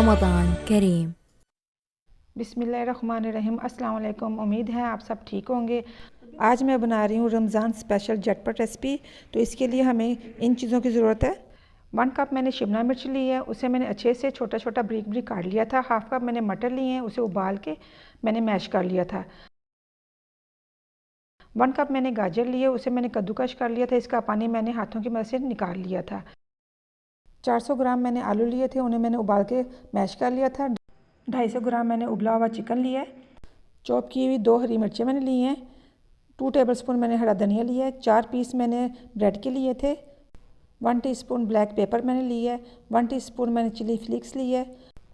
रमज़ान करीम। बिस्मिल्लाहिर्रहमानिर्रहीम। अस्सलाम वालेकुम। उम्मीद है आप सब ठीक होंगे। आज मैं बना रही हूँ रमज़ान स्पेशल झटपट रेसिपी। तो इसके लिए हमें इन चीज़ों की ज़रूरत है। 1 कप मैंने शिमला मिर्च ली है, उसे मैंने अच्छे से छोटा छोटा ब्रिक ब्रिक काट लिया था। 1/2 कप मैंने मटर लिए हैं, उसे उबाल के मैंने मैश कर लिया था। 1 कप मैंने गाजर लिए, उसे मैंने कद्दूकश कर लिया था। इसका पानी मैंने हाथों की मदद से निकाल लिया था। 400 ग्राम मैंने आलू लिए थे, उन्हें मैंने उबाल के मैश कर लिया था। 250 ग्राम मैंने उबला हुआ चिकन लिया है। चॉप की हुई 2 हरी मिर्चें मैंने ली हैं। 2 टेबलस्पून मैंने हरा धनिया लिया है। 4 पीस मैंने ब्रेड के लिए थे। 1 टीस्पून ब्लैक पेपर मैंने लिया है। 1 टीस्पून मैंने चिली फ्लिक्स ली है।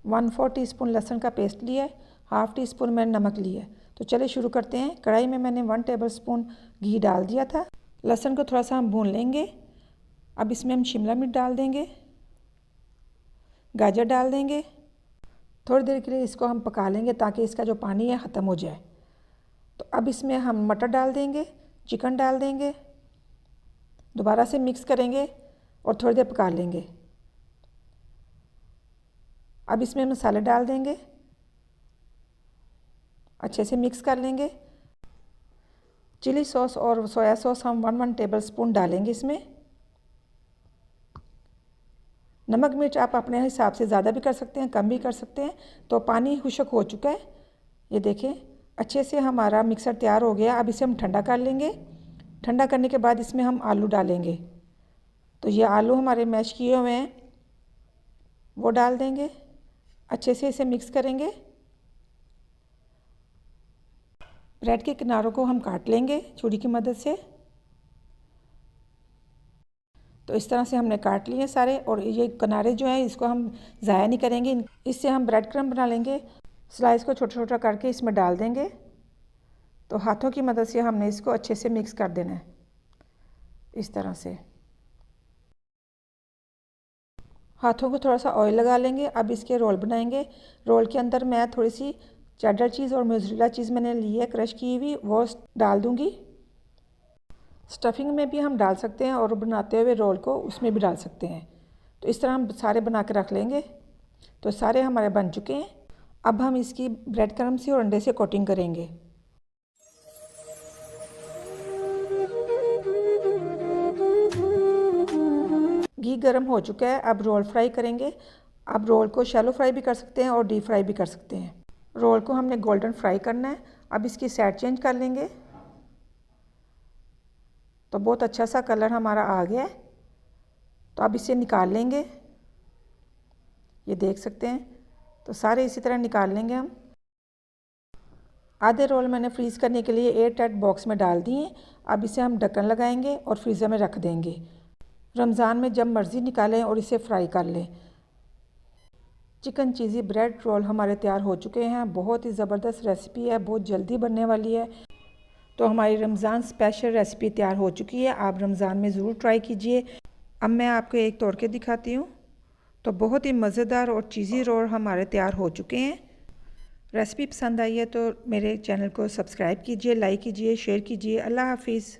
1/4 टीस्पून लहसुन का पेस्ट लिया है। 1/2 टीस्पून मैंने नमक लिया है। तो चलिए शुरू करते हैं। कढ़ाई में मैंने 1 टेबलस्पून घी डाल दिया था। लहसुन को थोड़ा सा हम भून लेंगे। अब इसमें हम शिमला मिर्च डाल देंगे, गाजर डाल देंगे। थोड़ी देर के लिए इसको हम पका लेंगे ताकि इसका जो पानी है ख़त्म हो जाए। तो अब इसमें हम मटर डाल देंगे, चिकन डाल देंगे, दोबारा से मिक्स करेंगे और थोड़ी देर पका लेंगे। अब इसमें मसाले डाल देंगे, अच्छे से मिक्स कर लेंगे। चिली सॉस और सोया सॉस हम 1 टेबलस्पून डालेंगे इसमें। नमक मिर्च आप अपने हिसाब से ज़्यादा भी कर सकते हैं, कम भी कर सकते हैं। तो पानी खुश्क हो चुका है, ये देखें अच्छे से हमारा मिक्सर तैयार हो गया। अब इसे हम ठंडा कर लेंगे। ठंडा करने के बाद इसमें हम आलू डालेंगे। तो ये आलू हमारे मैश किए हुए हैं, वो डाल देंगे। अच्छे से इसे मिक्स करेंगे। ब्रेड के किनारों को हम काट लेंगे छुरी की मदद से। तो इस तरह से हमने काट लिए सारे, और ये किनारे जो हैं इसको हम ज़ाया नहीं करेंगे। इससे हम ब्रेड क्रम्ब बना लेंगे। स्लाइस को छोटा छोटा करके इसमें डाल देंगे। तो हाथों की मदद से हमने इसको अच्छे से मिक्स कर देना है, इस तरह से। हाथों को थोड़ा सा ऑयल लगा लेंगे। अब इसके रोल बनाएंगे। रोल के अंदर मैं थोड़ी सी चेडर चीज़ और मोज़रेला चीज़ मैंने ली है क्रश की हुई, वो डाल दूँगी। स्टफिंग में भी हम डाल सकते हैं और बनाते हुए रोल को उसमें भी डाल सकते हैं। तो इस तरह हम सारे बना के रख लेंगे। तो सारे हमारे बन चुके हैं। अब हम इसकी ब्रेड क्रम्ब से और अंडे से कोटिंग करेंगे। घी गर्म हो चुका है, अब रोल फ्राई करेंगे। अब रोल को शैलो फ्राई भी कर सकते हैं और डीप फ्राई भी कर सकते हैं। रोल को हमने गोल्डन फ्राई करना है। अब इसकी साइड चेंज कर लेंगे। तो बहुत अच्छा सा कलर हमारा आ गया है। तो अब इसे निकाल लेंगे, ये देख सकते हैं। तो सारे इसी तरह निकाल लेंगे हम। आधे रोल मैंने फ्रीज़ करने के लिए एयर टाइट बॉक्स में डाल दिए। अब इसे हम ढक्कन लगाएंगे और फ्रीज़र में रख देंगे। रमज़ान में जब मर्ज़ी निकालें और इसे फ्राई कर लें। चिकन चीज़ी ब्रेड रोल हमारे तैयार हो चुके हैं। बहुत ही ज़बरदस्त रेसिपी है, बहुत जल्दी बनने वाली है। तो हमारी रमज़ान स्पेशल रेसिपी तैयार हो चुकी है। आप रमज़ान में ज़रूर ट्राई कीजिए। अब मैं आपको एक तोड़ के दिखाती हूँ। तो बहुत ही मज़ेदार और चीज़ी रोल हमारे तैयार हो चुके हैं। रेसिपी पसंद आई है तो मेरे चैनल को सब्सक्राइब कीजिए, लाइक कीजिए, शेयर कीजिए। अल्लाह हाफिज़।